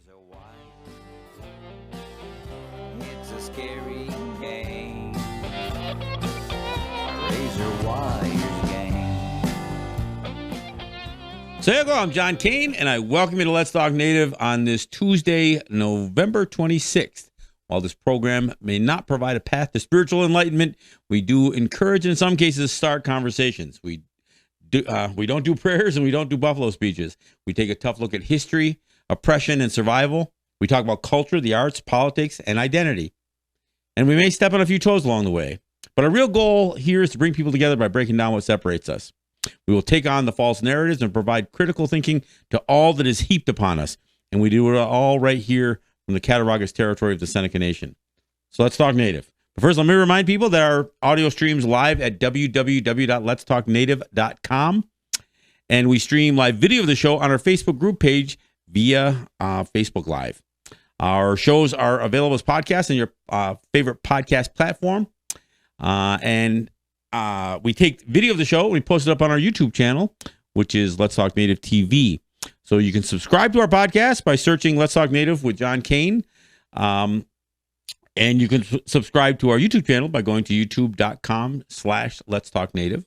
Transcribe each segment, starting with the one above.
razor wire. It's a scary game. Razor wires game. So here you go. I'm John Kane, and I welcome you to Let's Talk Native on this Tuesday, November 26th. While this program may not provide a path to spiritual enlightenment, we do encourage, in some cases, start conversations. We don't do prayers and we don't do buffalo speeches. We take a tough look at history, oppression, and survival. We talk about culture, the arts, politics, and identity. And we may step on a few toes along the way. But our real goal here is to bring people together by breaking down what separates us. We will take on the false narratives and provide critical thinking to all that is heaped upon us. And we do it all right here from the Cattaraugus territory of the Seneca Nation. So let's talk Native. But first, let me remind people that our audio streams live at www.letstalknative.com. And we stream live video of the show on our Facebook group page via Facebook Live. Our shows are available as podcasts on your favorite podcast platform. And we take video of the show and we post it up on our YouTube channel, which is Let's Talk Native TV. So you can subscribe to our podcast by searching Let's Talk Native with John Kane. And you can subscribe to our YouTube channel by going to youtube.com/Let's Talk Native.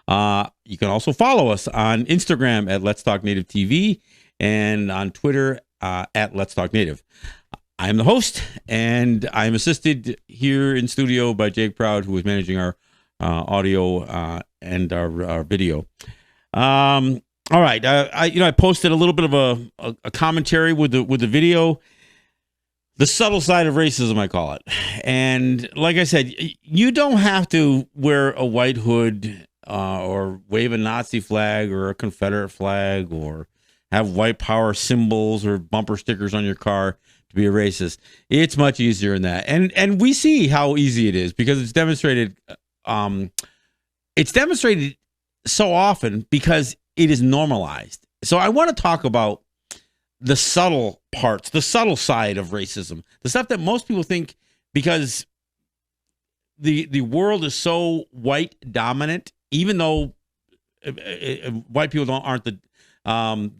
You can also follow us on Instagram at Let's Talk Native TV and on Twitter at Let's Talk Native. I'm the host, and I'm assisted here in studio by Jake Proud, who is managing our audio and our video. All right, I posted a little bit of a commentary with the video. The subtle side of racism, I call it. And like I said, you don't have to wear a white hood or wave a Nazi flag or a Confederate flag or have white power symbols or bumper stickers on your car to be a racist. It's much easier than that. And we see how easy it is because it's demonstrated. It's demonstrated so often because it is normalized. So I want to talk about the subtle parts, the subtle side of racism, the stuff that most people think because the world is so white dominant, even though white people aren't the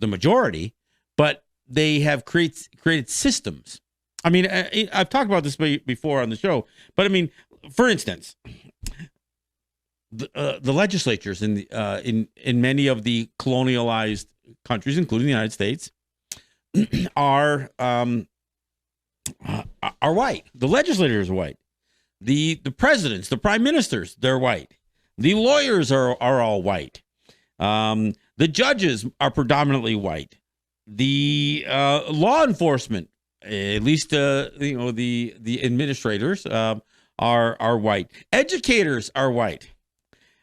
majority, but they have created systems. I mean, I've talked about this before on the show, but I mean, for instance, the legislatures in many of the colonialized countries, including the United States, are white. The legislators are white. The presidents, the prime ministers, they're white. The lawyers are all white. The judges are predominantly white. The law enforcement, at least the administrators, are white. Educators are white,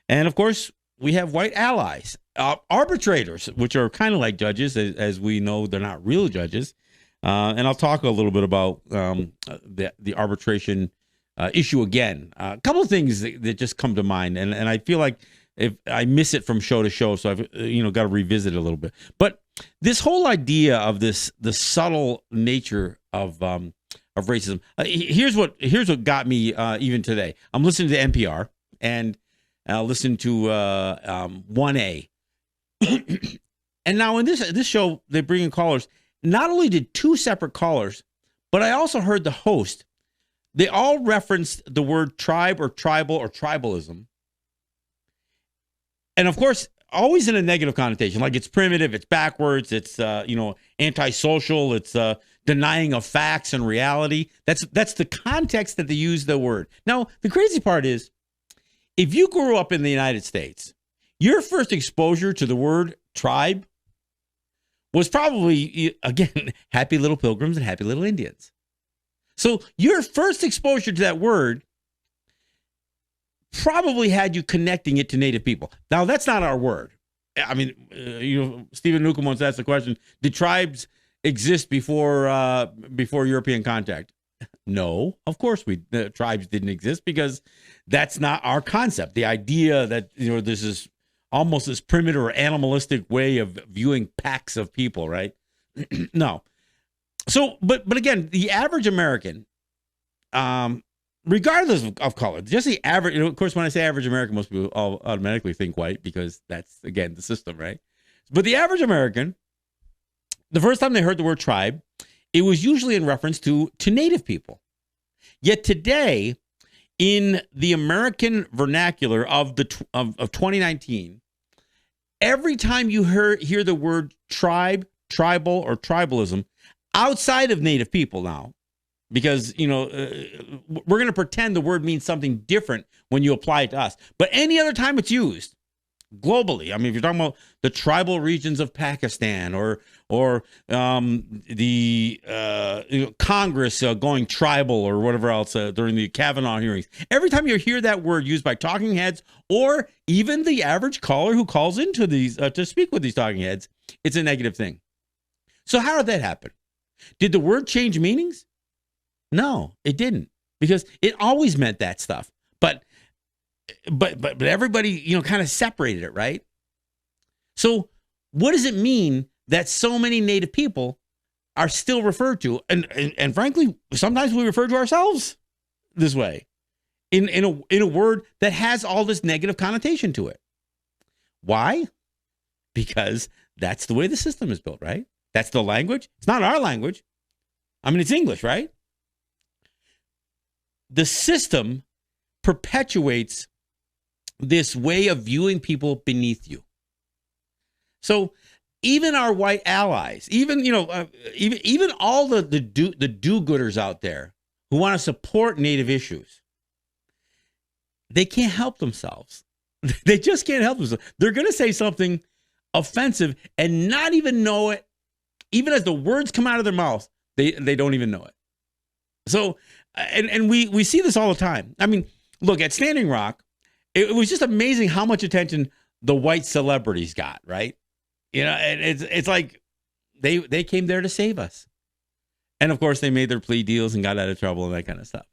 and of course we have white allies. Arbitrators, which are kind of like judges, as we know, they're not real judges. And I'll talk a little bit about the arbitration issue again. A couple of things that just come to mind, and I feel like if I miss it from show to show, so I've got to revisit it a little bit. But this whole idea of the subtle nature of racism. Here's what got me even today. I'm listening to NPR and I'll listen to 1A. And now in this show, they bring in callers. Not only did two separate callers, but I also heard the host. They all referenced the word tribe or tribal or tribalism. And of course, always in a negative connotation, like it's primitive, it's backwards, it's antisocial, it's denying of facts and reality. That's the context that they use the word. Now, the crazy part is, if you grew up in the United States, your first exposure to the word tribe was probably, again, happy little pilgrims and happy little Indians. So your first exposure to that word probably had you connecting it to Native people. Now, that's not our word. I mean, Stephen Newcomb once asked the question, did tribes exist before European contact? No, of course the tribes didn't exist because that's not our concept. The idea that this is almost this primitive or animalistic way of viewing packs of people, right? No. So, but again, the average American, regardless of color, just the average. Of course, when I say average American, most people all automatically think white because that's again the system, right? But the average American, the first time they heard the word tribe, it was usually in reference to Native people. Yet today, in the American vernacular of 2019, every time you hear the word tribe, tribal, or tribalism outside of Native people now, because, we're going to pretend the word means something different when you apply it to us. But any other time it's used globally, I mean, if you're talking about the tribal regions of Pakistan or the Congress going tribal or whatever else during the Kavanaugh hearings, every time you hear that word used by talking heads or even the average caller who calls into these to speak with these talking heads, it's a negative thing. So how did that happen? Did the word change meanings? No, it didn't, because it always meant that stuff. But everybody, kind of separated it, right? So what does it mean that so many Native people are still referred to? And frankly, sometimes we refer to ourselves this way in a word that has all this negative connotation to it. Why? Because that's the way the system is built, right? That's the language. It's not our language. I mean, it's English, right? The system perpetuates this way of viewing people beneath you. So even our white allies, even all the do-gooders out there who want to support Native issues, they can't help themselves. They just can't help themselves. They're going to say something offensive and not even know it. Even as the words come out of their mouths, they don't even know it. So, and we see this all the time. I mean, look, at Standing Rock, it was just amazing how much attention the white celebrities got, right? And it's like they came there to save us. And of course, they made their plea deals and got out of trouble and that kind of stuff.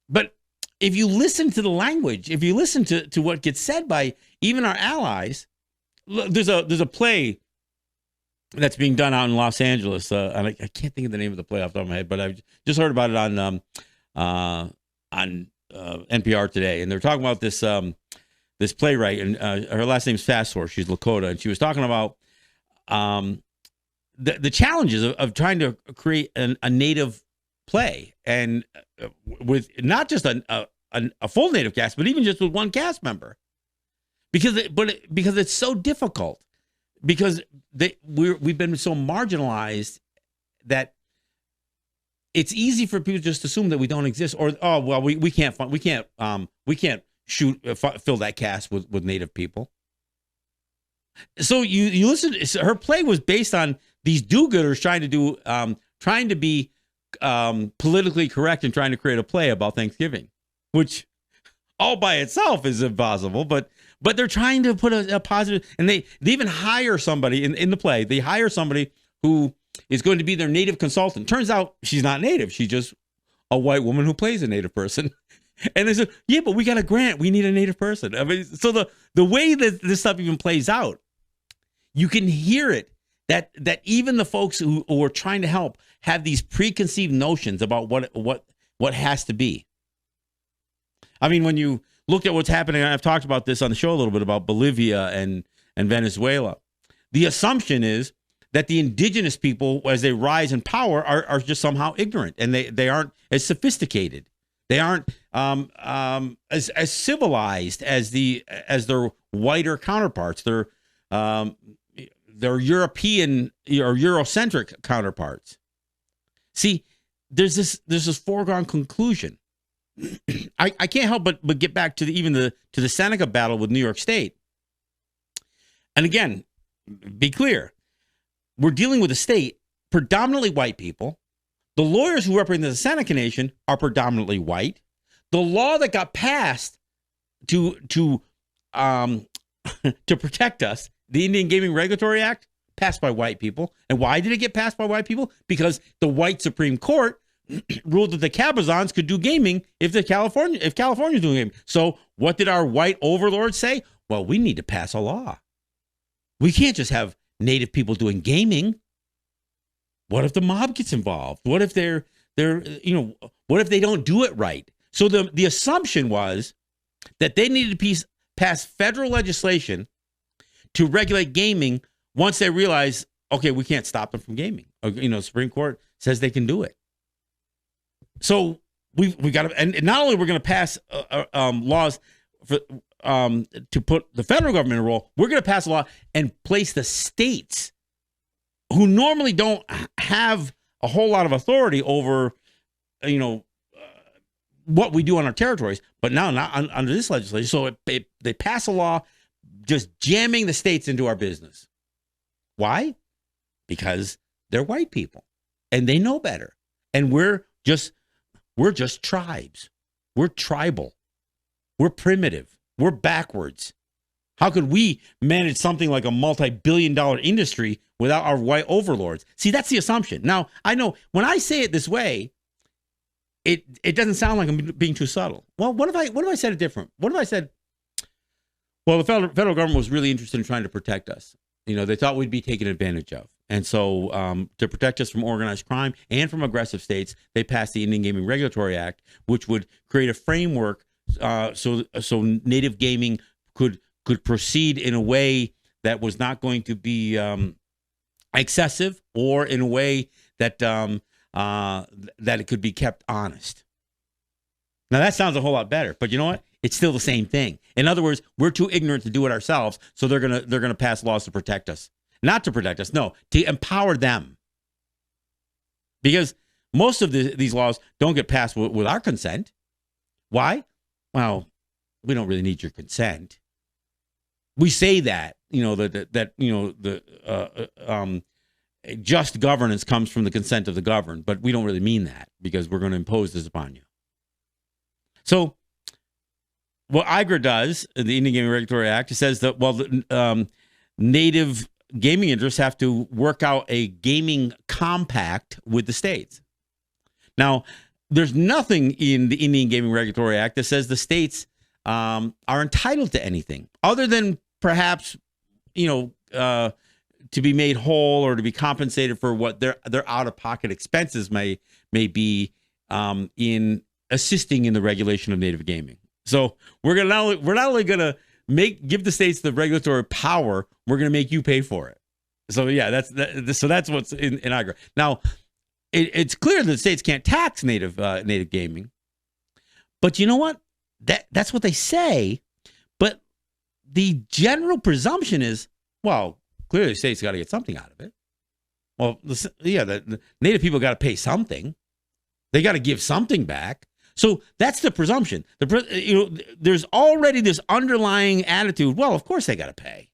But if you listen to the language, if you listen to what gets said by even our allies, look, there's a play that's being done out in Los Angeles. And I can't think of the name of the play off the top of my head, but I just heard about it on NPR today, and they're talking about this this playwright, and her last name's Fast Horse. She's Lakota, and she was talking about the challenges of trying to create a Native play, and with not just a full Native cast, but even just with one cast member, because it's so difficult, because we've been so marginalized that it's easy for people to just assume that we don't exist, or we can't fill that cast with Native people. So you listen. Her play was based on these do-gooders trying to be politically correct and trying to create a play about Thanksgiving, which all by itself is impossible. But they're trying to put a positive, and they even hire somebody in the play. They hire somebody who is going to be their Native consultant. Turns out she's not Native. She's just a white woman who plays a Native person. And they said, yeah, but we got a grant. We need a Native person. I mean, so the way that this stuff even plays out, you can hear it, that even the folks who are trying to help have these preconceived notions about what has to be. I mean, when you look at what's happening, I've talked about this on the show a little bit about Bolivia and Venezuela. The assumption is that the indigenous people, as they rise in power, are just somehow ignorant, and they aren't as sophisticated. They aren't as civilized as their whiter counterparts. They're European or Eurocentric counterparts. See, there's this foregone conclusion. I can't help but get back to the Seneca battle with New York State. And again, be clear. We're dealing with a state, predominantly white people. The lawyers who represent the Seneca Nation are predominantly white. The law that got passed to protect us, the Indian Gaming Regulatory Act, passed by white people. And why did it get passed by white people? Because the white Supreme Court ruled that the Cabazons could do gaming if California's doing gaming. So what did our white overlords say? Well, we need to pass a law. We can't just have Native people doing gaming. What if the mob gets involved? What if what if they don't do it right? So the assumption was that they needed to pass federal legislation to regulate gaming once they realized okay, we can't stop them from gaming. Supreme Court says they can do it. So we got to, and not only we're going to pass laws for to put the federal government in a role, we're going to pass a law and place the states who normally don't have a whole lot of authority over, what we do on our territories, but now not under this legislation. So they pass a law just jamming the states into our business. Why? Because they're white people and they know better. And we're just tribes. We're tribal. We're primitive. We're backwards. How could we manage something like a multi-billion-dollar industry without our white overlords? See, that's the assumption. Now, I know when I say it this way, it doesn't sound like I'm being too subtle. Well, what if I said it different? What if I said, well, the federal government was really interested in trying to protect us. They thought we'd be taken advantage of. And so to protect us from organized crime and from aggressive states, they passed the Indian Gaming Regulatory Act, which would create a framework so native gaming could proceed in a way that was not going to be excessive, or in a way that that it could be kept honest. Now that sounds a whole lot better, but you know what? It's still the same thing. In other words, we're too ignorant to do it ourselves, so they're gonna pass laws to protect us, not to protect us, no, to empower them. Because most of these laws don't get passed with our consent. Why? Well, we don't really need your consent. We say that just governance comes from the consent of the governed, but we don't really mean that, because we're going to impose this upon you. So what IGRA does, the Indian Gaming Regulatory Act, it says that, the native gaming interests have to work out a gaming compact with the states. Now, there's nothing in the Indian Gaming Regulatory Act that says the states are entitled to anything other than perhaps, to be made whole or to be compensated for what their out-of-pocket expenses may be in assisting in the regulation of native gaming. So we're not only going to give the states the regulatory power, we're going to make you pay for it. So yeah, that's what's in IGRA. Now, it's clear that the states can't tax native gaming, but you know what? That's what they say. But the general presumption is, well, clearly the state's got to get something out of it. Well, the native people got to pay something. They got to give something back. So that's the presumption. There's already this underlying attitude. Well, of course they got to pay.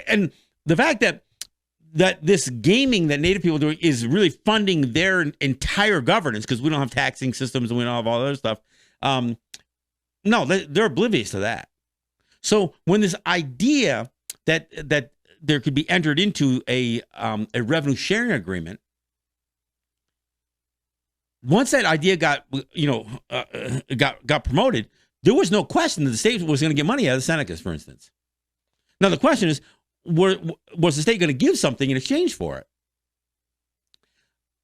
And the fact that this gaming that native people are doing is really funding their entire governance, because we don't have taxing systems and we don't have all that other stuff. No, they're oblivious to that. So when this idea that there could be entered into a revenue sharing agreement, once that idea got promoted, there was no question that the state was going to get money out of the Senecas, for instance. Now the question is, was the state going to give something in exchange for it?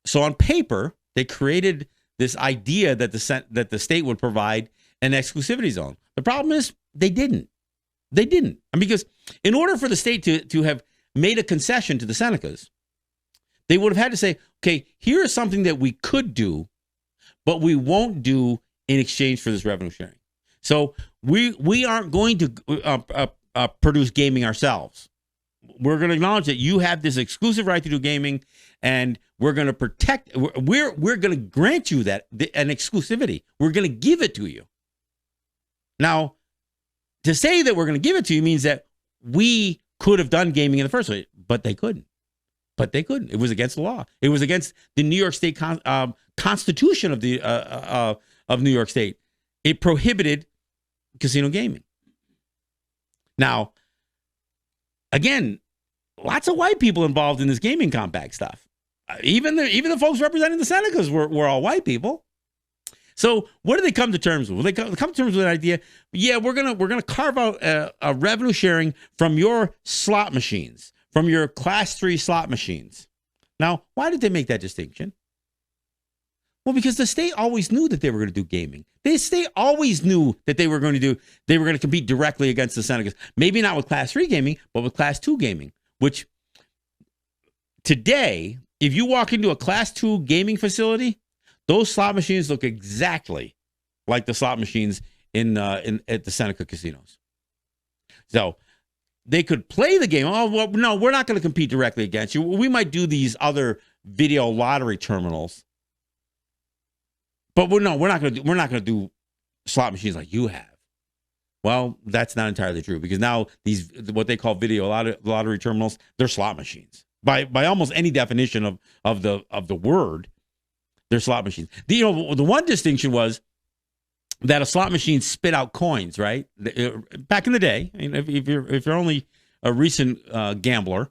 So on paper, they created this idea that the state would provide an exclusivity zone. The problem is they didn't. They didn't. Because in order for the state to have made a concession to the Senecas, they would have had to say, okay, here is something that we could do, but we won't do in exchange for this revenue sharing. So we aren't going to produce gaming ourselves. We're going to acknowledge that you have this exclusive right to do gaming, and we're going to protect. We're going to grant you an exclusivity. We're going to give it to you. Now, to say that we're going to give it to you means that we could have done gaming in the first place, but they couldn't. It was against the law. It was against the New York State Constitution of New York State. It prohibited casino gaming. Now, again, lots of white people involved in this gaming compact stuff. Even the folks representing the Senecas were all white people. So what did they come to terms with? Well, they come to terms with an idea. Yeah, we're gonna carve out a revenue sharing from your slot machines, from your Class 3 slot machines. Now, why did they make that distinction? Well, because the state always knew that they were going to do gaming. The state always knew that they were going to compete directly against the Senecas. Maybe not with Class 3 gaming, but with Class 2 gaming, which today, if you walk into a Class 2 gaming facility, those slot machines look exactly like the slot machines in at the Seneca casinos. So they could play the game. Oh, well, no, we're not going to compete directly against you. We might do these other video lottery terminals, but we're not going to do slot machines like you have. Well, that's not entirely true, because now these, what they call video lottery terminals, they're slot machines by almost any definition of the word. They're slot machines. The one distinction was that a slot machine spit out coins, right? Back in the day, I mean, if you're only a recent gambler,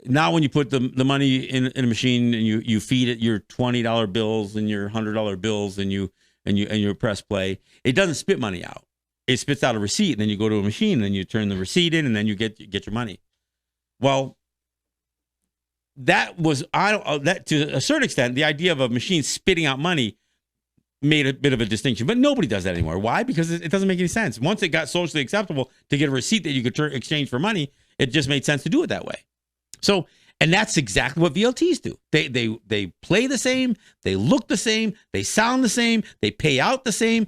now when you put the money in a machine and you feed it your $20 bills and your $100 bills and you press play, it doesn't spit money out. It spits out a receipt, and then you go to a machine, and then you turn the receipt in, and then you get your money. Well, that was that to a certain extent, the idea of a machine spitting out money made a bit of a distinction, but nobody does that anymore. Why? Because it doesn't make any sense. Once it got socially acceptable to get a receipt that you could exchange for money, it just made sense to do it that way. So, and that's exactly what VLTs do. They play the same, they look the same, they sound the same, they pay out the same.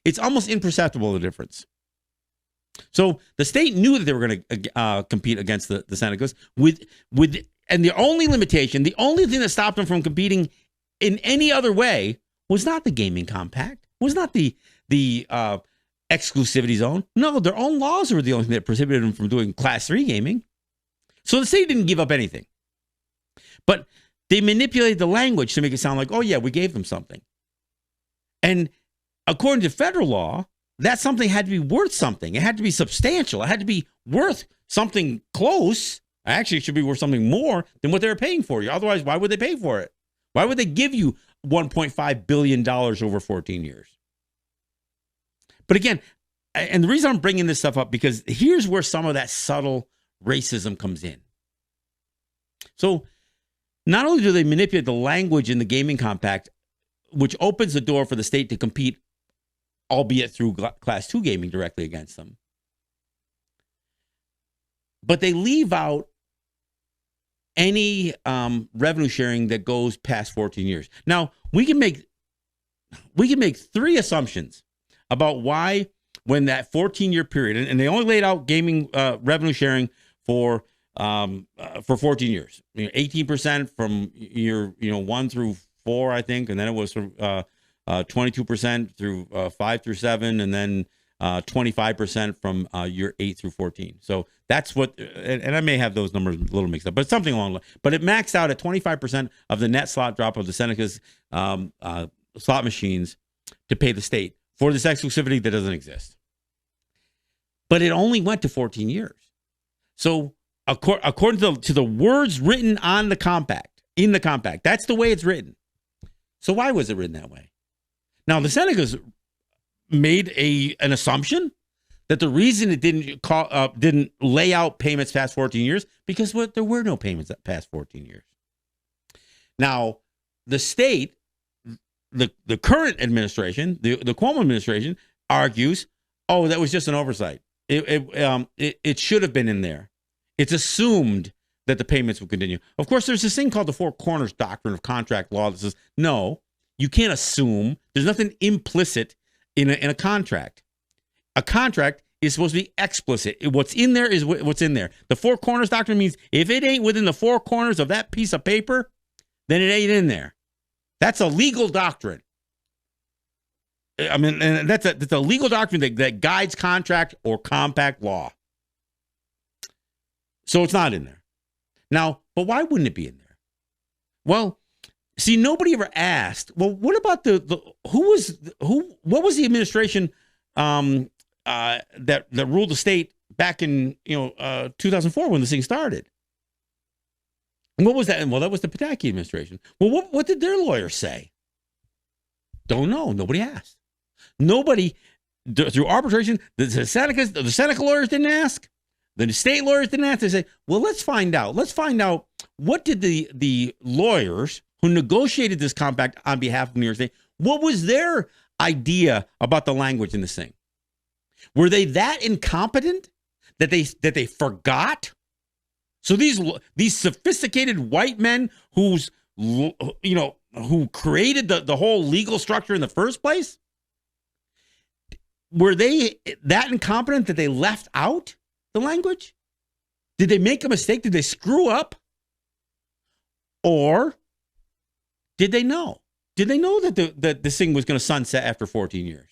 It's almost imperceptible, the difference. So the state knew that they were going to compete against the Senecas and the only limitation, the only thing that stopped them from competing in any other way was not the gaming compact, was not the exclusivity zone. No, their own laws were the only thing that prohibited them from doing Class 3 gaming. So the state didn't give up anything. But they manipulated the language to make it sound like, oh yeah, we gave them something. And according to federal law, that something had to be worth something. It had to be substantial. It had to be worth something close. Actually, it should be worth something more than what they were paying for you. Otherwise, why would they pay for it? Why would they give you $1.5 billion over 14 years? But again, and the reason I'm bringing this stuff up, because here's where some of that subtle racism comes in. So not only do they manipulate the language in the gaming compact, which opens the door for the state to compete, albeit through Class 2 gaming, directly against them, but they leave out any revenue sharing that goes past 14 years. Now, we can make three assumptions about why, when that 14-year period, and they only laid out gaming revenue sharing for 14 years, 18% from year 1 through 4, I think, and then it was from 22% through 5 through 7, and then 25% from year 8 through 14. So that's what, and I may have those numbers a little mixed up, but something along the line. But it maxed out at 25% of the net slot drop of the Seneca's slot machines to pay the state for this exclusivity that doesn't exist. But it only went to 14 years. So according to the words written on the compact, in the compact, that's the way it's written. So why was it written that way? Now, the Senecas made an assumption that the reason it didn't lay out payments past 14 years because there were no payments past 14 years. Now, the state, the current administration, the Cuomo administration, argues, oh, that was just an oversight. It should have been in there. It's assumed that the payments will continue. Of course, there's this thing called the Four Corners Doctrine of contract law that says, no, you can't assume. There's nothing implicit in a contract. A contract is supposed to be explicit. What's in there is what's in there. The Four Corners Doctrine means if it ain't within the four corners of that piece of paper, then it ain't in there. That's a legal doctrine. I mean, and that's a legal doctrine that guides contract or compact law. So it's not in there. Now, but why wouldn't it be in there? Well, see, nobody ever asked, well, what about what was the administration that ruled the state back in 2004 when this thing started? And what was that? Well, that was the Pataki administration. Well, what did their lawyers say? Don't know. Nobody asked. Nobody, through arbitration, the Seneca lawyers didn't ask. The state lawyers didn't ask. They say, well, let's find out. Let's find out, what did the lawyers who negotiated this compact on behalf of New York State, what was their idea about the language in this thing? Were they that incompetent that they forgot So these sophisticated white men who created the whole legal structure in the first place, were they that incompetent that they left out the language? Did they make a mistake? Did they screw up? Or did they know? Did they know that this thing was going to sunset after 14 years?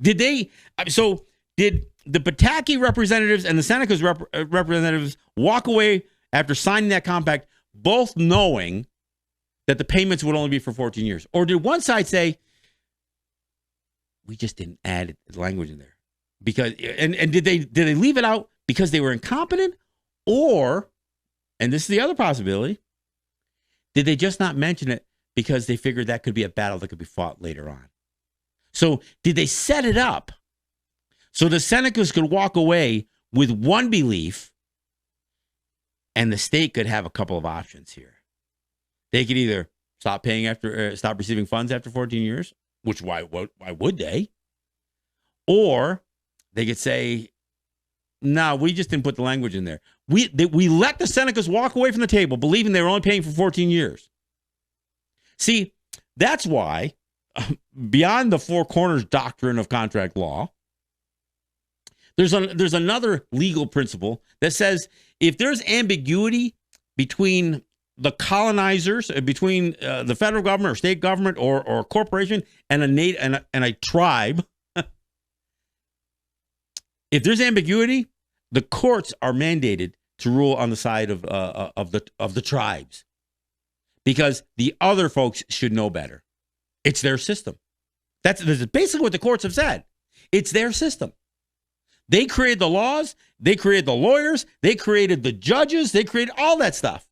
Did they? So did the Pataki representatives and the Seneca's representatives walk away after signing that compact, both knowing that the payments would only be for 14 years? Or did one side say, we just didn't add the language in there? Because and did they leave it out because they were incompetent? Or, and this is the other possibility, did they just not mention it because they figured that could be a battle that could be fought later on? So did they set it up so the Senecas could walk away with one belief and the state could have a couple of options here? They could either stop receiving funds after 14 years, which why would they? Or they could say, no, we just didn't put the language in there. We let the Senecas walk away from the table believing they were only paying for 14 years. See, that's why, beyond the four corners doctrine of contract law, there's another legal principle that says if there's ambiguity between the colonizers, between the federal government or state government or a corporation and a tribe, if there's ambiguity, the courts are mandated to rule on the side of the tribes, because the other folks should know better. It's their system. That's basically what the courts have said. It's their system. They created the laws. They created the lawyers. They created the judges. They created all that stuff.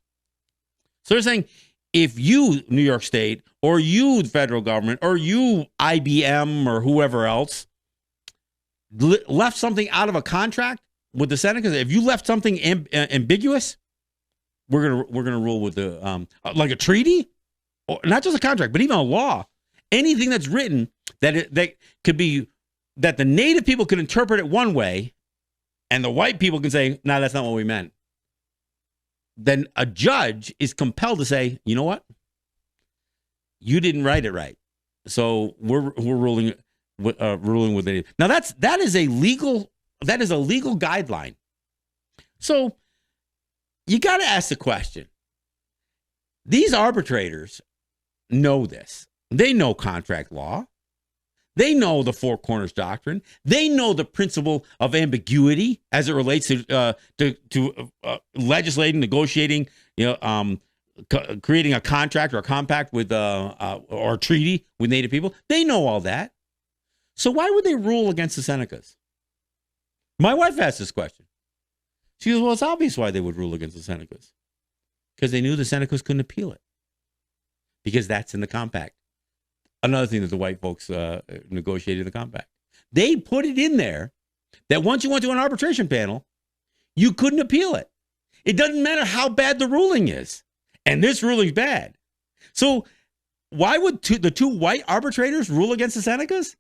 So they're saying, if you, New York State, or you, the federal government, or you, IBM, or whoever else, left something out of a contract with the Senecas, if you left something ambiguous, we're gonna rule with the like a treaty, or not just a contract, but even a law, anything that's written that could be that the native people could interpret it one way, and the white people can say, no, that's not what we meant. Then a judge is compelled to say, you know what, you didn't write it right, so we're ruling with it. Now that is a legal guideline. So you got to ask the question. These arbitrators know this. They know contract law. They know the Four Corners Doctrine. They know the principle of ambiguity as it relates to legislating, negotiating, creating a contract or a compact with or a treaty with Native people. They know all that. So why would they rule against the Senecas? My wife asked this question. She goes, well, it's obvious why they would rule against the Senecas. Because they knew the Senecas couldn't appeal it. Because that's in the compact. Another thing that the white folks negotiated in the compact. They put it in there that once you went to an arbitration panel, you couldn't appeal it. It doesn't matter how bad the ruling is. And this ruling's bad. So why would the two white arbitrators rule against the Senecas?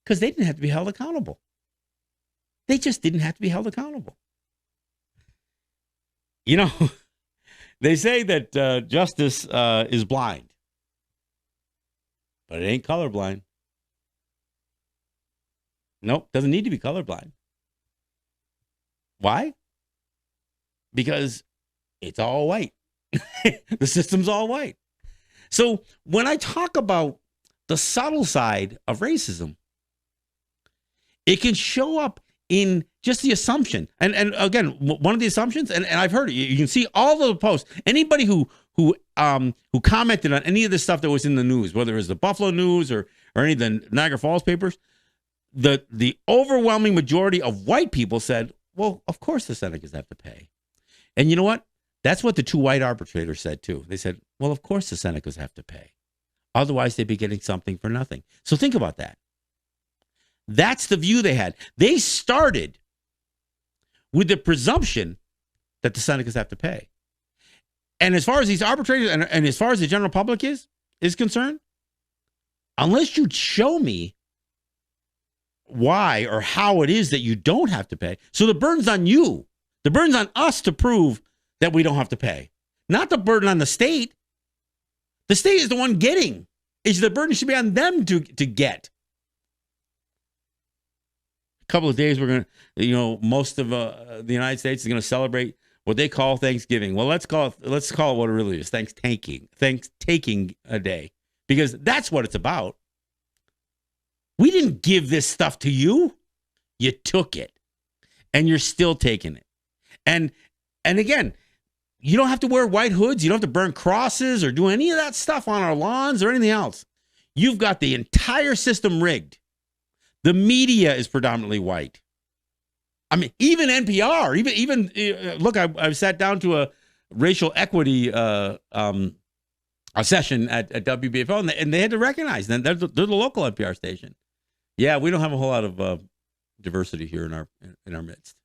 Because they didn't have to be held accountable. They just didn't have to be held accountable. You know, they say that justice is blind. But it ain't colorblind. Nope, doesn't need to be colorblind. Why? Because it's all white. The system's all white. So when I talk about the subtle side of racism, it can show up in just the assumption. And again, one of the assumptions, and I've heard it, you can see all of the posts. Anybody who commented on any of the stuff that was in the news, whether it was the Buffalo News or any of the Niagara Falls papers, the overwhelming majority of white people said, well, of course the Senecas have to pay. And you know what? That's what the two white arbitrators said too. They said, well, of course the Senecas have to pay. Otherwise they'd be getting something for nothing. So think about that. That's the view they had. They started with the presumption that the Senecas have to pay. And as far as these arbitrators and as far as the general public is concerned, unless you show me why or how it is that you don't have to pay, so the burden's on you The burden's on us to prove that we don't have to pay, not the burden on the state. The state is the one getting. The burden should be on them to get. A couple of days, we're going to, most of the United States is going to celebrate what they call Thanksgiving. Well, let's call it what it really is. Thanks-taking a day, because that's what it's about. We didn't give this stuff to you. You took it, and you're still taking it. And again, you don't have to wear white hoods. You don't have to burn crosses or do any of that stuff on our lawns or anything else. You've got the entire system rigged. The media is predominantly white. I mean, even NPR, even look, I sat down to a racial equity a session at WBFO, and they had to recognize that they're the local NPR station. Yeah, we don't have a whole lot of diversity here in our midst.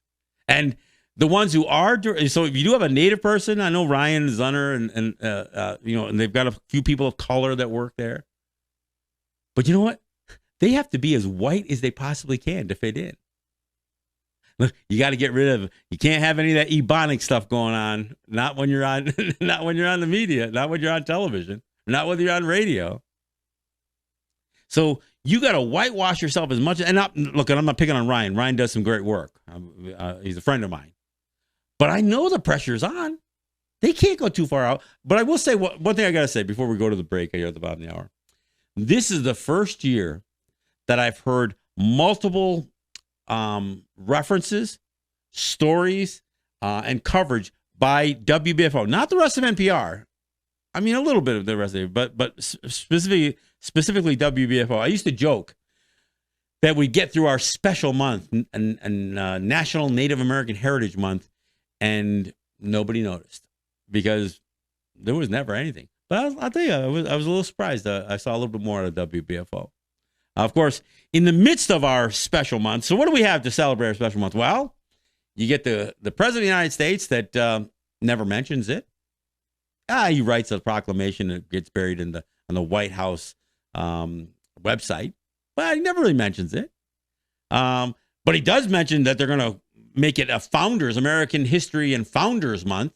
And the ones who are, so if you do have a Native person, I know Ryan Zunner and they've got a few people of color that work there. But you know what? They have to be as white as they possibly can to fit in. Look, you got to get rid of. You can't have any of that ebonic stuff going on. Not when you're on. Not when you're on the media. Not when you're on television. Not when you're on radio. So you got to whitewash yourself as much. And look, I'm not picking on Ryan. Ryan does some great work. He's a friend of mine. But I know the pressure's on. They can't go too far out. But I will say one thing I got to say before we go to the break here at the bottom of the hour. This is the first year that I've heard multiple references, stories, and coverage by WBFO. Not the rest of NPR. I mean, a little bit of the rest of it, but specifically WBFO. I used to joke that we get through our special month and National Native American Heritage Month, and nobody noticed because there was never anything. But I'll tell you, I was a little surprised. I saw a little bit more out of WBFO. Of course, in the midst of our special month, so what do we have to celebrate our special month? Well, you get the President of the United States that never mentions it. He writes a proclamation that gets buried on the White House website, but he never really mentions it. But he does mention that they're going to make it a American History and Founders Month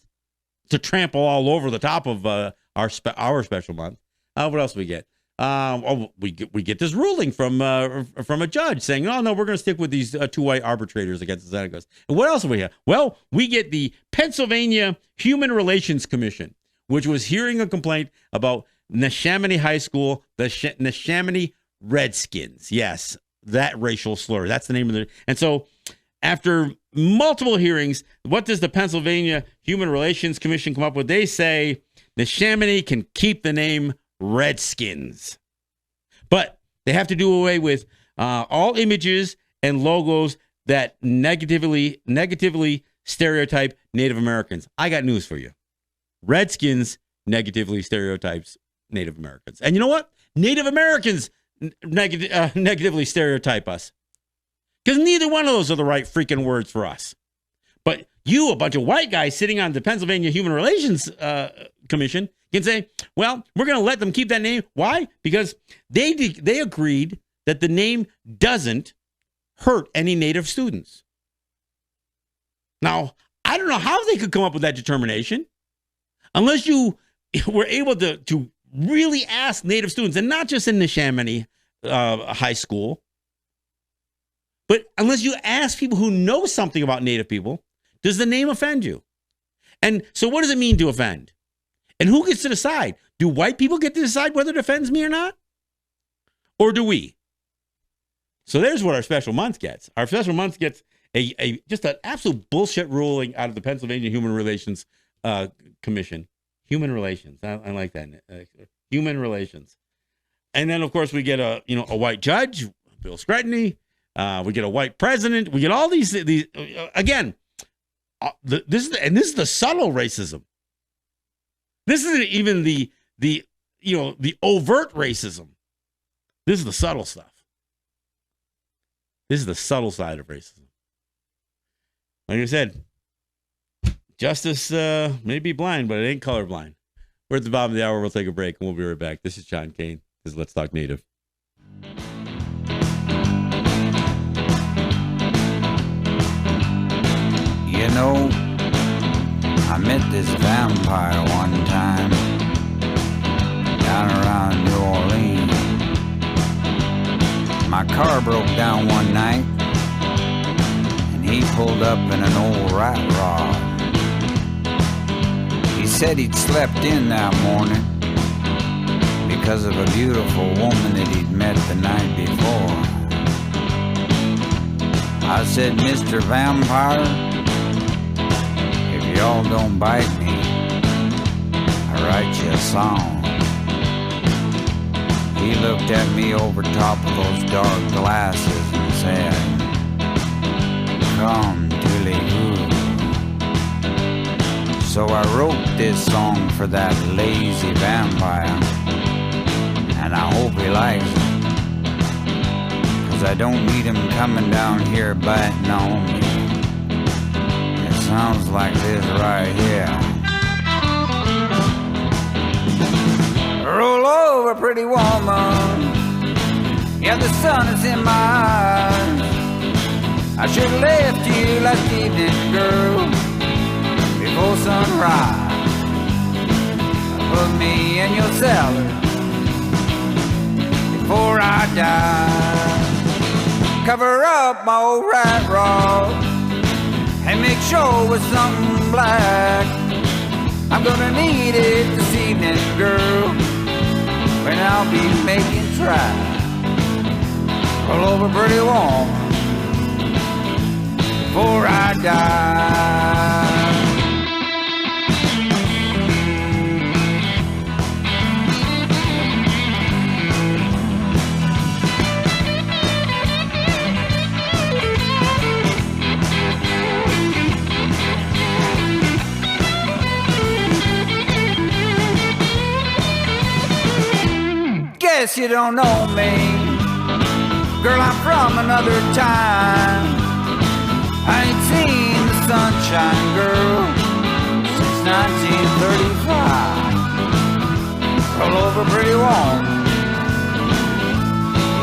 to trample all over the top of our special month. What else do we get? We get this ruling from a judge saying, no, we're going to stick with these two white arbitrators against the Senate. And what else do we have? Well, we get the Pennsylvania Human Relations Commission, which was hearing a complaint about Neshaminy High School, the Neshaminy Redskins. Yes, that racial slur. That's the name of it. And so after multiple hearings, what does the Pennsylvania Human Relations Commission come up with? They say Neshaminy can keep the name Redskins, but they have to do away with all images and logos that negatively stereotype Native Americans. I got news for you. Redskins negatively stereotypes Native Americans. And you know what? Native Americans negatively stereotype us. Because neither one of those are the right freaking words for us. But you, a bunch of white guys sitting on the Pennsylvania Human Relations Commission, can say, well, we're going to let them keep that name. Why? Because they agreed that the name doesn't hurt any Native students. Now, I don't know how they could come up with that determination unless you were able to really ask Native students, and not just in Neshaminy High School, but unless you ask people who know something about Native people, does the name offend you? And so what does it mean to offend? And who gets to decide? Do white people get to decide whether it offends me or not? Or do we? So there's what our special month gets. Our special month gets just an absolute bullshit ruling out of the Pennsylvania Human Relations Commission. Human Relations. I like that. Human Relations. And then, of course, we get a white judge, Bill Scrutiny. We get a white president. We get all these again. This is the subtle racism. This isn't even the overt racism. This is the subtle stuff. This is the subtle side of racism. Like I said, justice may be blind, but it ain't colorblind. We're at the bottom of the hour. We'll take a break, and we'll be right back. This is John Kane. This is Let's Talk Native. You know, I met this vampire one time down around New Orleans. My car broke down one night and he pulled up in an old rat rod. He said he'd slept in that morning because of a beautiful woman that he'd met the night before. I said, Mr. Vampire, if y'all don't bite me, I write you a song. He looked at me over top of those dark glasses and said, come Tilly-hoo. So I wrote this song for that lazy vampire, and I hope he likes it. I don't need him coming down here biting on me. It sounds like this right here. Roll over, pretty woman. Yeah, the sun is in my eyes. I should have left you last evening, girl, before sunrise. Put me in your cellar before I die. Cover up my old rat rod and make sure with something black. I'm gonna need it this evening, girl, when I'll be making tracks. Roll over, pretty woman, before I die. Guess you don't know me, girl, I'm from another time. I ain't seen the sunshine, girl, since 1935. Roll over, pretty woman,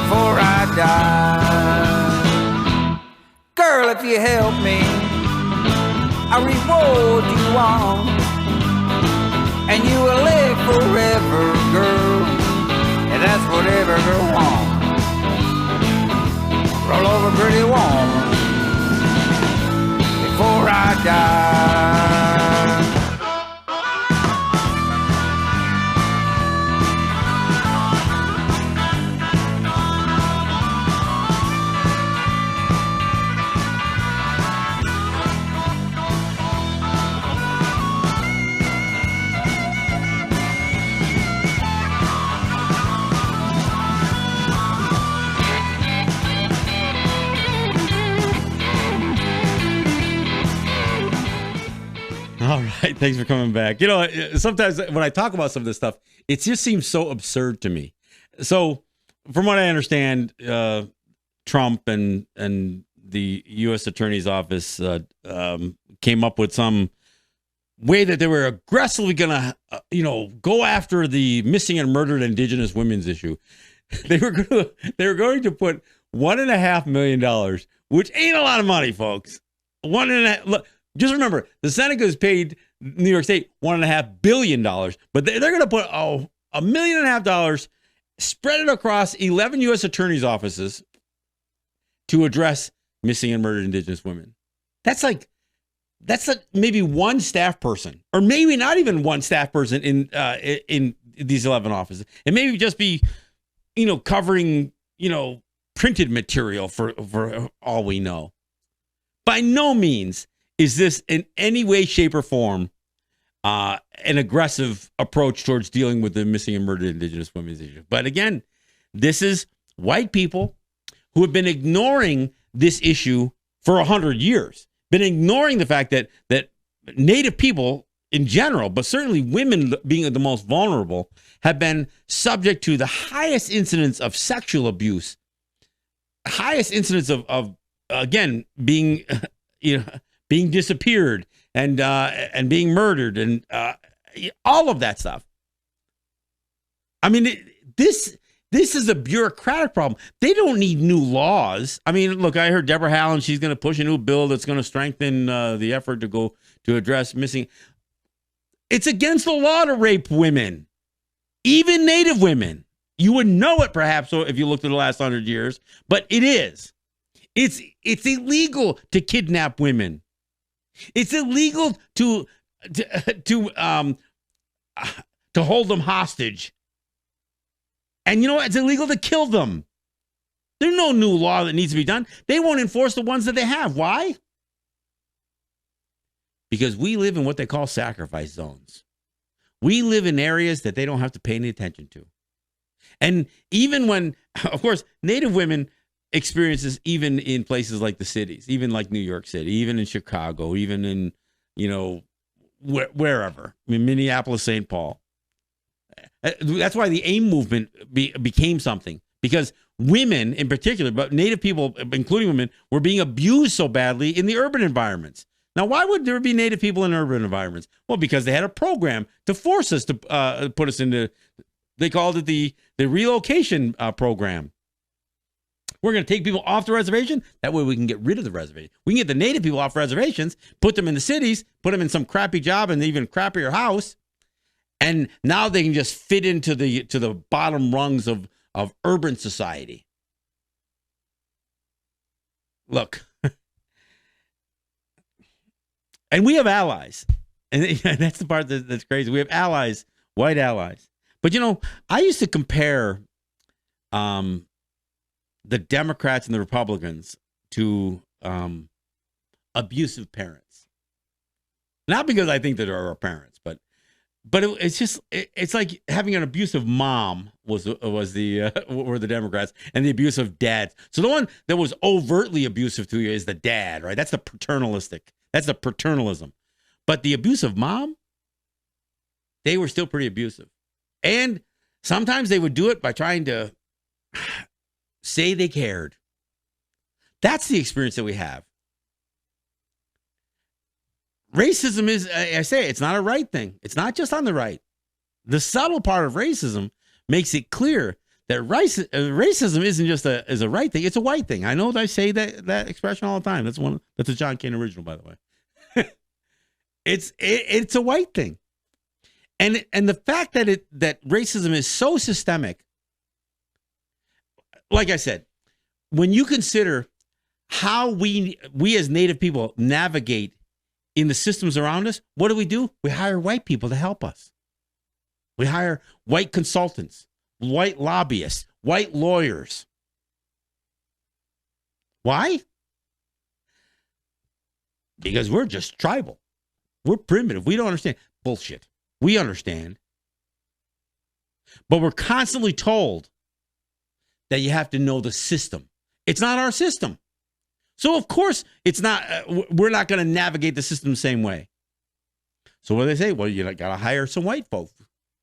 before I die. Girl, if you help me, I'll reward you on, and you will live forever, girl. And that's what every girl wants. Roll over, pretty woman, before I die. All right. Thanks for coming back. You know, sometimes when I talk about some of this stuff, it just seems so absurd to me. So from what I understand, Trump and the U.S. Attorney's Office came up with some way that they were aggressively going to, go after the missing and murdered Indigenous women's issue. They were going to put $1.5 million, which ain't a lot of money, folks. Look, just remember, the Senecas paid New York State $1.5 billion, but they're going to put $1.5 million, spread it across 11 U.S. attorneys' offices to address missing and murdered Indigenous women. That's like maybe one staff person, or maybe not even one staff person in these 11 offices. It may just be, covering, printed material for all we know. By no means is this in any way, shape, or form an aggressive approach towards dealing with the missing and murdered Indigenous women's issue. But again, this is white people who have been ignoring this issue for 100 years, been ignoring the fact that Native people in general, but certainly women being the most vulnerable, have been subject to the highest incidence of sexual abuse, highest incidence of again, being, being disappeared and being murdered and all of that stuff. I mean, this This is a bureaucratic problem. They don't need new laws. I mean, look, I heard Deborah Haaland, she's going to push a new bill that's going to strengthen the effort to address missing. It's against the law to rape women, even Native women. You would know it perhaps if you looked at the last 100 years, but it is. It's illegal to kidnap women. It's illegal to hold them hostage. And you know what? It's illegal to kill them. There's no new law that needs to be done. They won't enforce the ones that they have. Why? Because we live in what they call sacrifice zones. We live in areas that they don't have to pay any attention to. And even when, of course, Native women experience this even in places like the cities, even like New York City, even in Chicago, even in, wherever. I mean, Minneapolis, St. Paul. That's why the AIM movement became something, because women in particular, but Native people, including women, were being abused so badly in the urban environments. Now, why would there be Native people in urban environments? Well, because they had a program to force us to put us into, they called it the relocation program. We're going to take people off the reservation. That way we can get rid of the reservation. We can get the Native people off reservations, put them in the cities, put them in some crappy job and even crappier house. And now they can just fit into the bottom rungs of urban society. Look, and we have allies, and that's the part that's crazy. We have allies, white allies. But I used to compare the Democrats and the Republicans to abusive parents. Not because I think that they're our parents, but it's like having an abusive mom were the Democrats, and the abusive dad. So the one that was overtly abusive to you is the dad, right? That's the paternalistic. That's the paternalism. But the abusive mom, they were still pretty abusive. And sometimes they would do it by trying to say they cared. That's the experience that we have. Racism is, I say, it's not a right thing. It's not just on the right. The subtle part of racism makes it clear that racism isn't just a right thing. It's a white thing. I know that I say that expression all the time. That's a John Kane original, by the way. It's a white thing. And the fact that racism is so systemic, like I said, when you consider how we as Native people navigate in the systems around us, what do? We hire white people to help us. We hire white consultants, white lobbyists, white lawyers. Why? Because we're just tribal. We're primitive. We don't understand. Bullshit. We understand. But we're constantly told that you have to know the system. It's not our system. So, of course, it's not. We're not going to navigate the system the same way. So what do they say? Well, you got to hire some white folk.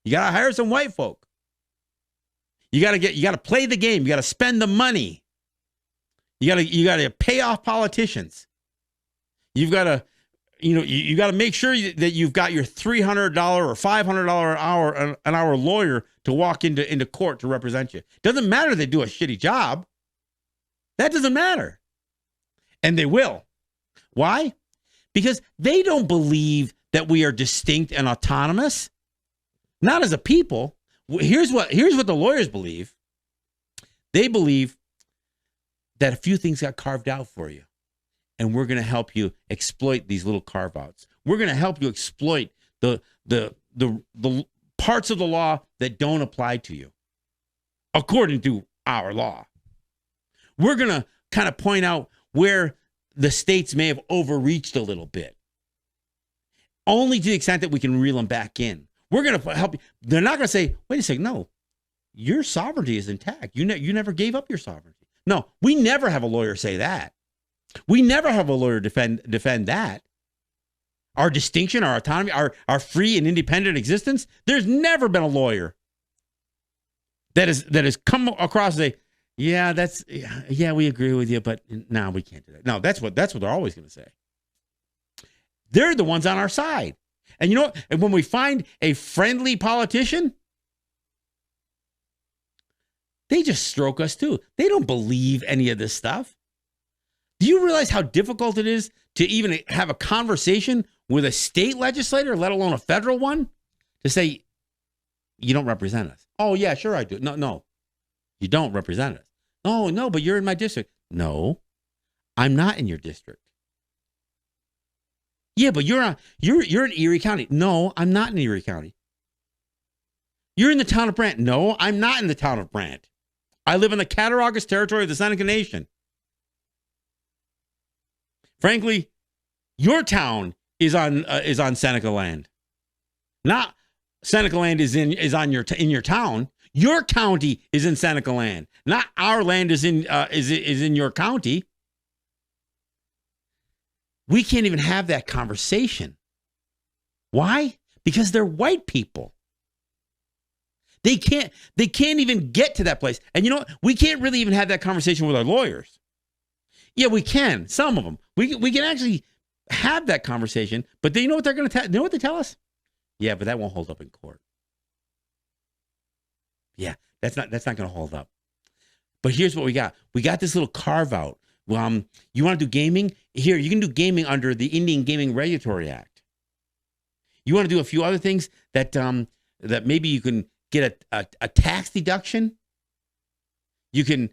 You got to hire some white folk. You got to play the game. You got to spend the money. You got to pay off politicians. You've got to, you got to make sure that you've got your $300 or $500 an hour lawyer to walk into court to represent you. Doesn't matter they do a shitty job. That doesn't matter. And they will. Why? Because they don't believe that we are distinct and autonomous. Not as a people. Here's what the lawyers believe. They believe that a few things got carved out for you. And we're going to help you exploit these little carve-outs. We're going to help you exploit the parts of the law that don't apply to you, according to our law. We're going to kind of point out where the states may have overreached a little bit, only to the extent that we can reel them back in. We're going to help you. They're not going to say, wait a second, no, your sovereignty is intact. You never gave up your sovereignty. No, we never have a lawyer say that. We never have a lawyer defend that. Our distinction, our autonomy, our free and independent existence. There's never been a lawyer that has come across and say, yeah, we agree with you, but no, we can't do that. No, that's what they're always going to say. They're the ones on our side. And you know what? And when we find a friendly politician, They just stroke us too. They don't believe any of this stuff. Do you realize how difficult it is to even have a conversation with a state legislator, let alone a federal one, to say, you don't represent us? Oh, yeah, sure I do. No, you don't represent us. Oh, no, but you're in my district. No, I'm not in your district. Yeah, but you're in Erie County. No, I'm not in Erie County. You're in the town of Brant. No, I'm not in the town of Brant. I live in the Cattaraugus territory of the Seneca Nation. Frankly, your town is on Seneca land. Not Seneca land is in your town. Your county is in Seneca land. Not our land is in your county. We can't even have that conversation. Why? Because they're white people. They can't even get to that place. And you know what? We can't really even have that conversation with our lawyers. Yeah, we can. Some of them. We can actually have that conversation, but you know what they're going to tell? You know what they tell us? Yeah, but that won't hold up in court. Yeah, that's not going to hold up. But here's what we got. We got this little carve out. You want to do gaming? Here, you can do gaming under the Indian Gaming Regulatory Act. You want to do a few other things that maybe you can get a tax deduction. You can,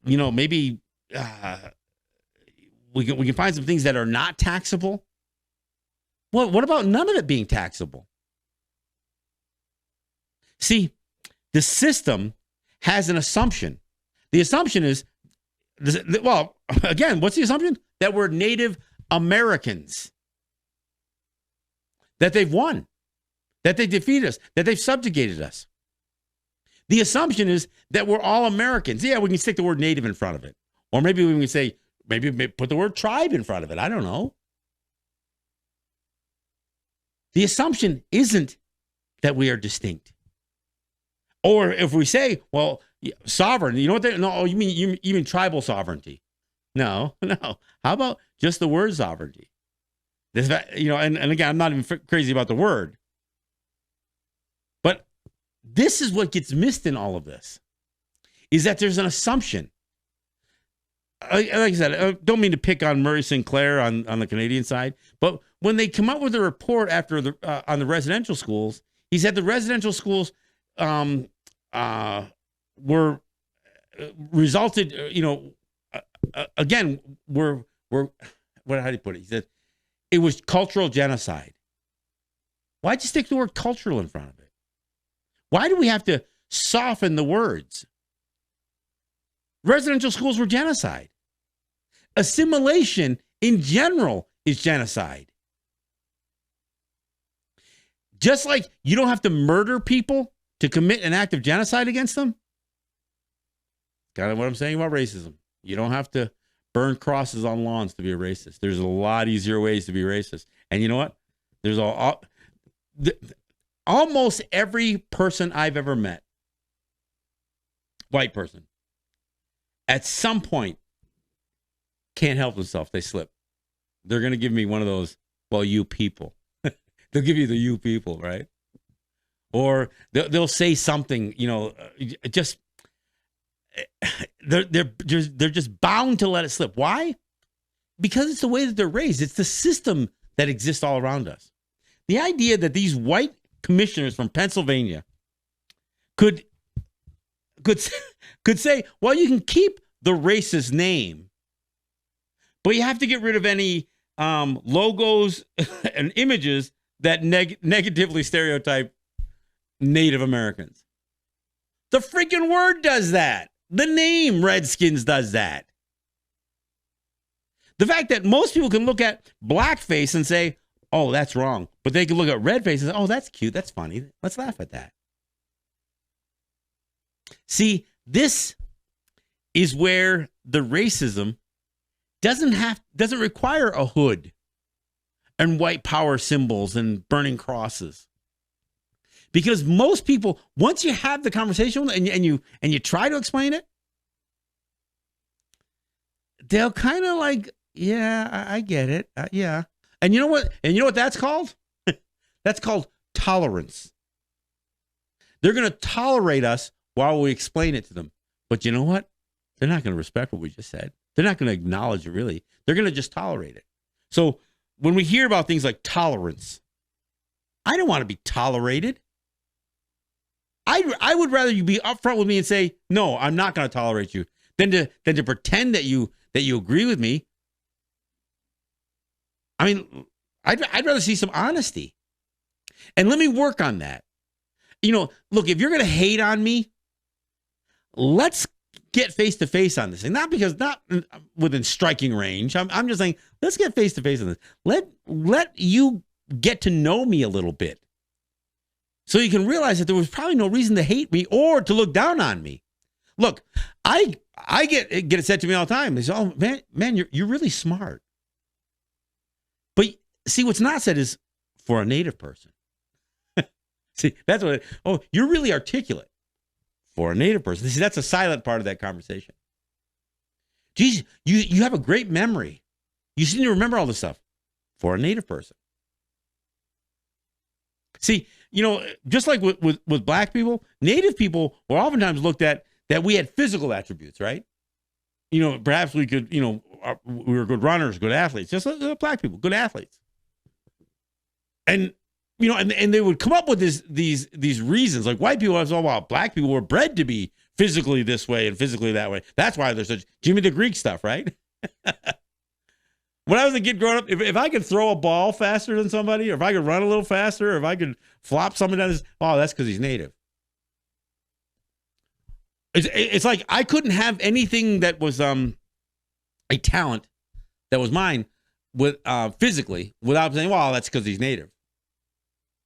maybe we can find some things that are not taxable. What about none of it being taxable? See, the system has an assumption. The assumption is, again, what's the assumption? That we're Native Americans. That they've won. That they defeated us. That they've subjugated us. The assumption is that we're all Americans. Yeah, we can stick the word Native in front of it. Or maybe we can say, maybe put the word tribe in front of it. I don't know. The assumption isn't that we are distinct. Or if we say, well, sovereign, you know what? You mean tribal sovereignty? No. How about just the word sovereignty? And again, I'm not even crazy about the word. But this is what gets missed in all of this, is that there's an assumption. Like I said, I don't mean to pick on Murray Sinclair on the Canadian side, but when they come up with a report after on the residential schools, he said the residential schools were resulted, again, how do you put it? He said it was cultural genocide. Why'd you stick the word cultural in front of it? Why do we have to soften the words? Residential schools were genocide. Assimilation in general is genocide. Just like you don't have to murder people to commit an act of genocide against them. Kind of what I'm saying about racism. You don't have to burn crosses on lawns to be a racist. There's a lot easier ways to be racist. And you know what? There's almost every person I've ever met, white person, at some point can't help themselves. They slip. They're going to give me one of those, well, you people. They'll give you the you people, right? Or they'll say something, just they're just bound to let it slip. Why? Because it's the way that they're raised. It's the system that exists all around us. The idea that these white commissioners from Pennsylvania could say, well, you can keep the racist name, but you have to get rid of any logos and images that negatively stereotype Native Americans. The freaking word does that. The name Redskins does that. The fact that most people can look at blackface and say, oh, that's wrong. But they can look at redface and say, oh, that's cute. That's funny. Let's laugh at that. See, this is where the racism doesn't require a hood and white power symbols and burning crosses. Because most people, once you have the conversation and you try to explain it, they'll kind of like, yeah, I get it. Yeah. And you know what? And you know what that's called? That's called tolerance. They're going to tolerate us while we explain it to them. But you know what? They're not going to respect what we just said. They're not going to acknowledge it, really. They're going to just tolerate it. So when we hear about things like tolerance, I don't want to be tolerated. I would rather you be upfront with me and say, no, I'm not going to tolerate you, than to pretend that you agree with me. I mean, I'd rather see some honesty. And let me work on that. Look, if you're going to hate on me, let's get face to face on this thing. Not within striking range. I'm just saying, let's get face to face on this. Let you get to know me a little bit, so you can realize that there was probably no reason to hate me or to look down on me. Look, I get it said to me all the time. They say, "Oh man, you're really smart." But see, what's not said is for a native person. See, that's what. Oh, you're really articulate for a native person. See, that's a silent part of that conversation. Geez, you have a great memory. You seem to remember all this stuff for a native person. See, just like with black people, native people were oftentimes looked at that we had physical attributes, right? Perhaps we could, we were good runners, good athletes, just like black people, good athletes. And, and they would come up with these reasons, like white people was all about black people were bred to be physically this way and physically that way. That's why there's such Jimmy the Greek stuff, right? When I was a kid growing up, if I could throw a ball faster than somebody, or if I could run a little faster, or if I could flop something down that's because he's native. It's like I couldn't have anything that was a talent that was mine with physically without saying, well, that's because he's native.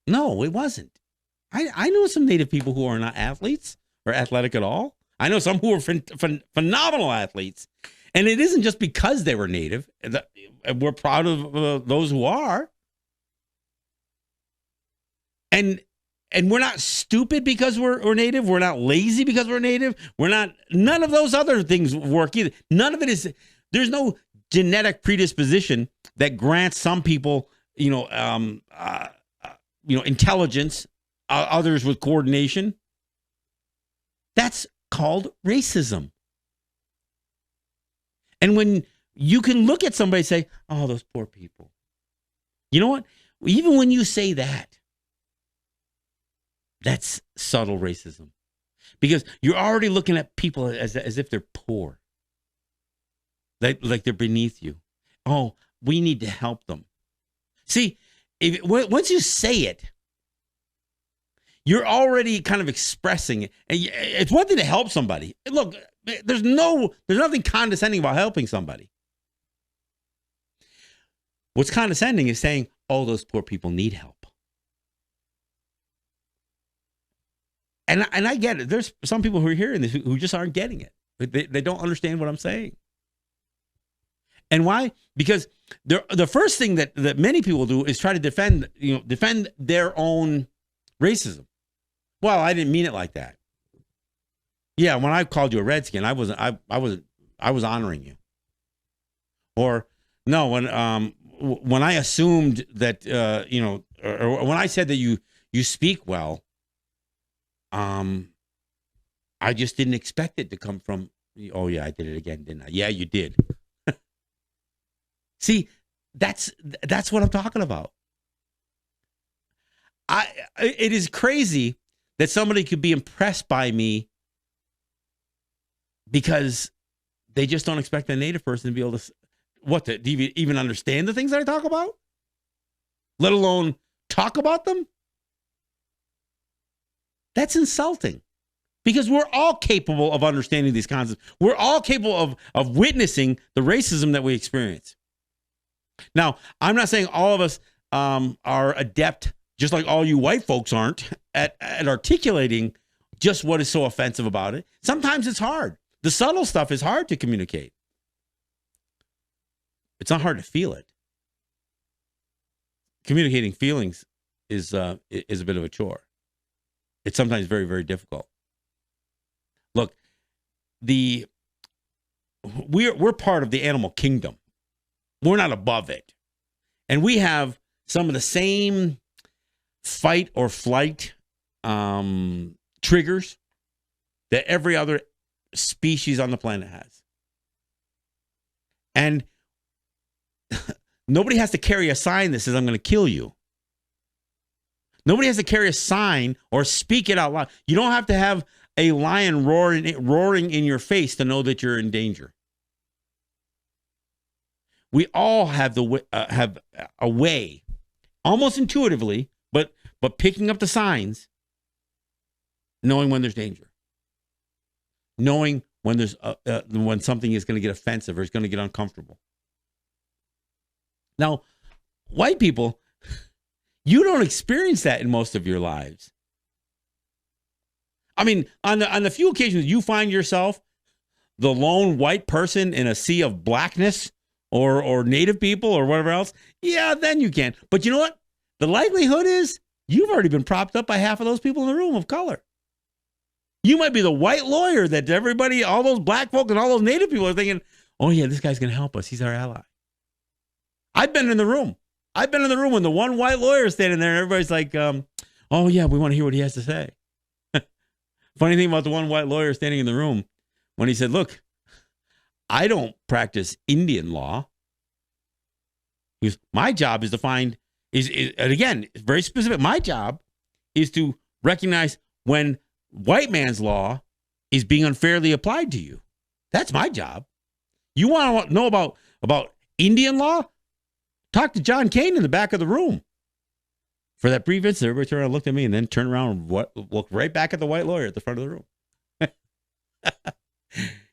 No, it wasn't. I know some native people who are not athletes or athletic at all. I know some who are phenomenal athletes. And it isn't just because they were native. We're proud of those who are. And we're not stupid because we're native. We're not lazy because we're native. None of those other things work either. None of it is, there's no genetic predisposition that grants some people, intelligence, others with coordination. That's called racism. And when you can look at somebody and say, oh, those poor people. You know what? Even when you say that, that's subtle racism. Because you're already looking at people as if they're poor. Like they're beneath you. Oh, we need to help them. See, once you say it, you're already kind of expressing it. And it's one thing to help somebody. Look, there's nothing condescending about helping somebody. What's condescending is saying, oh, those poor people need help. And I get it. There's some people who are hearing this who just aren't getting it. They don't understand what I'm saying. And why? Because the first thing that many people do is try to defend their own racism. Well, I didn't mean it like that. Yeah, when I called you a redskin, I was honoring you. Or no, when I assumed that or when I said that you speak well, I just didn't expect it to come from. Oh yeah, I did it again, didn't I? Yeah, you did. See, that's what I'm talking about. It is crazy that somebody could be impressed by me because they just don't expect a native person to be able to even understand the things that I talk about, let alone talk about them. That's insulting, because we're all capable of understanding these concepts. We're all capable of witnessing the racism that we experience. Now, I'm not saying all of us are adept, just like all you white folks aren't, at articulating just what is so offensive about it. Sometimes it's hard. The subtle stuff is hard to communicate. It's not hard to feel it. Communicating feelings is a bit of a chore. It's sometimes very, very difficult. Look, we're part of the animal kingdom. We're not above it. And we have some of the same fight or flight triggers that every other species on the planet has. And nobody has to carry a sign that says, I'm going to kill you. Nobody has to carry a sign or speak it out loud. You don't have to have a lion roaring in your face to know that you're in danger. We all have have a way, almost intuitively, but picking up the signs, knowing when there's danger, knowing when there's when something is going to get offensive or it's going to get uncomfortable. Now, white people, you don't experience that in most of your lives. I mean, on the few occasions you find yourself the lone white person in a sea of blackness or native people or whatever else, yeah, then you can. But you know what? The likelihood is you've already been propped up by half of those people in the room of color. You might be the white lawyer that everybody, all those black folk and all those native people are thinking, oh yeah, this guy's going to help us. He's our ally. I've been in the room. I've been in the room when the one white lawyer is standing there and everybody's like, oh yeah, we want to hear what he has to say. Funny thing about the one white lawyer standing in the room, when he said, look, I don't practice Indian law. He goes, my job is to find, and again, it's very specific. My job is to recognize when white man's law is being unfairly applied to you. That's my job. You want to know about Indian law? Talk to John Kane in the back of the room. For that brief instant, everybody turned around and looked at me and then turned around and looked right back at the white lawyer at the front of the room.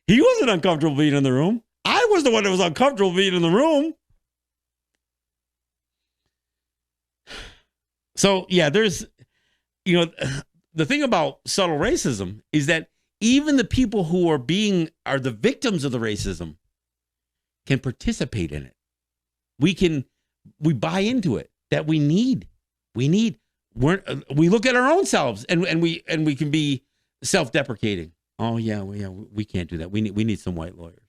He wasn't uncomfortable being in the room. I was the one that was uncomfortable being in the room. So, yeah, there's, the thing about subtle racism is that even the people who are the victims of the racism can participate in it. We buy into it that we look at our own selves and we can be self-deprecating. Oh yeah, we can't do that. We need some white lawyers.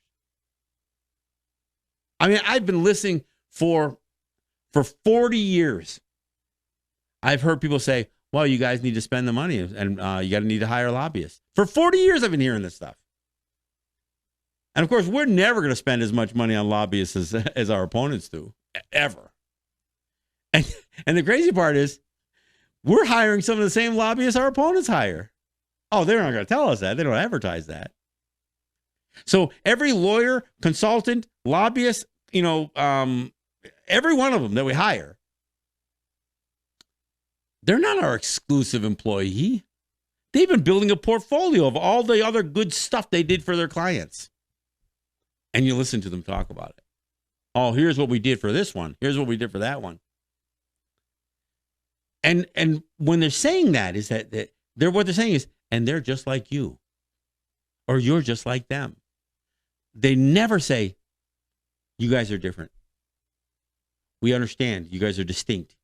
I mean, I've been listening for 40 years. I've heard people say, well, you guys need to spend the money and you got to need to hire lobbyists. For 40 years, I've been hearing this stuff. And of course, we're never going to spend as much money on lobbyists as our opponents do, ever. And the crazy part is, we're hiring some of the same lobbyists our opponents hire. Oh, they're not going to tell us that. They don't advertise that. So every lawyer, consultant, lobbyist, every one of them that we hire, they're not our exclusive employee. They've been building a portfolio of all the other good stuff they did for their clients. And you listen to them talk about it. Oh, here's what we did for this one. Here's what we did for that one. And when they're saying that, is that what they're saying is, and they're just like you, or you're just like them. They never say, you guys are different. We understand you guys are distinct.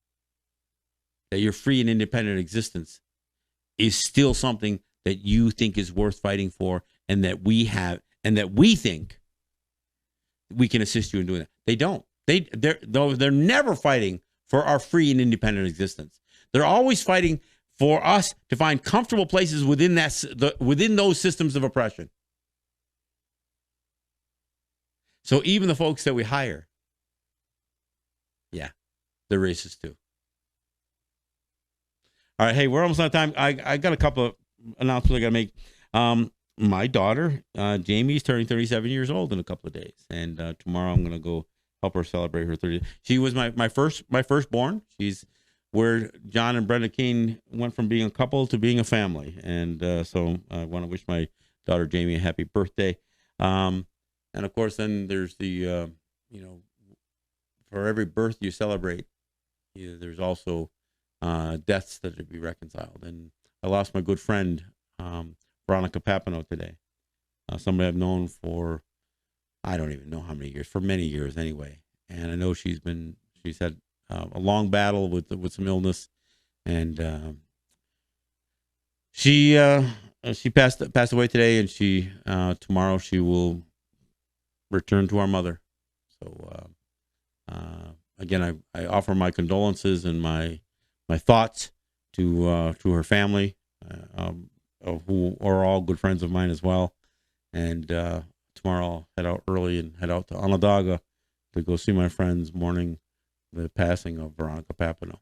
That your free and independent existence is still something that you think is worth fighting for, and that we think we can assist you in doing that. They don't. They're never fighting for our free and independent existence. They're always fighting for us to find comfortable places within within those systems of oppression. So even the folks that we hire, yeah, they're racist too. All right, hey, we're almost out of time. I got a couple of announcements I got to make. My daughter, Jamie's turning 37 years old in a couple of days, and tomorrow I'm going to go help her celebrate her 30th. She was my firstborn. She's where John and Brenda Kane went from being a couple to being a family, and so I want to wish my daughter Jamie a happy birthday. And of course, then there's the for every birth you celebrate, there's also deaths that are to be reconciled. And I lost my good friend Veronica Papineau today. Somebody I've known for, I don't even know how many years, for many years anyway. And I know she's had a long battle with some illness, and she passed away today, and she tomorrow she will return to our mother. So again, I offer my condolences and my thoughts to her family. who are all good friends of mine as well. And tomorrow I'll head out early and head out to Onondaga to go see my friends mourning the passing of Veronica Papineau.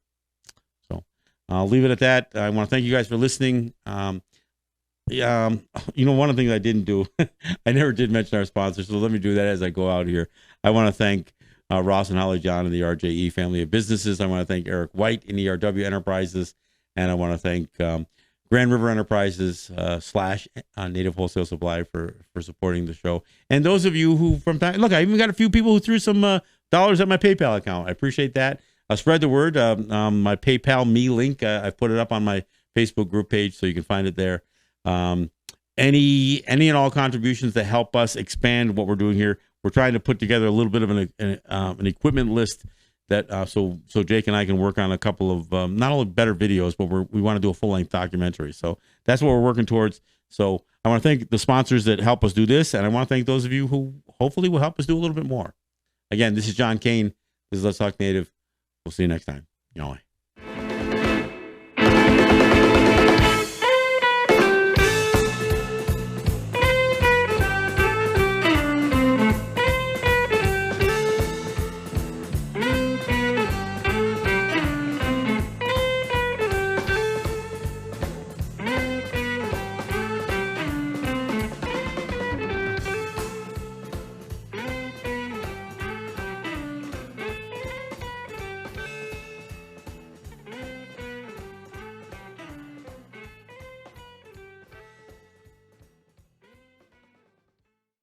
So I'll leave it at that. I want to thank you guys for listening. One of the things I didn't do, I never did mention our sponsors, so let me do that as I go out here. I want to thank Ross and Holly John and the RJE family of businesses. I want to thank Eric White in ERW Enterprises, and I want to thank Grand River Enterprises / Native Wholesale Supply for supporting the show. And those of you who from time, look, I even got a few people who threw some dollars at my PayPal account. I appreciate that. Spread the word. My PayPal me link, I've put it up on my Facebook group page, so you can find it there. Any and all contributions that help us expand what we're doing here. We're trying to put together a little bit of an equipment list that so Jake and I can work on a couple of not only better videos, but we want to do a full-length documentary. So that's what we're working towards. So I want to thank the sponsors that help us do this, and I want to thank those of you who hopefully will help us do a little bit more. Again, this is John Kane. This is Let's Talk Native. We'll see you next time. Y'all.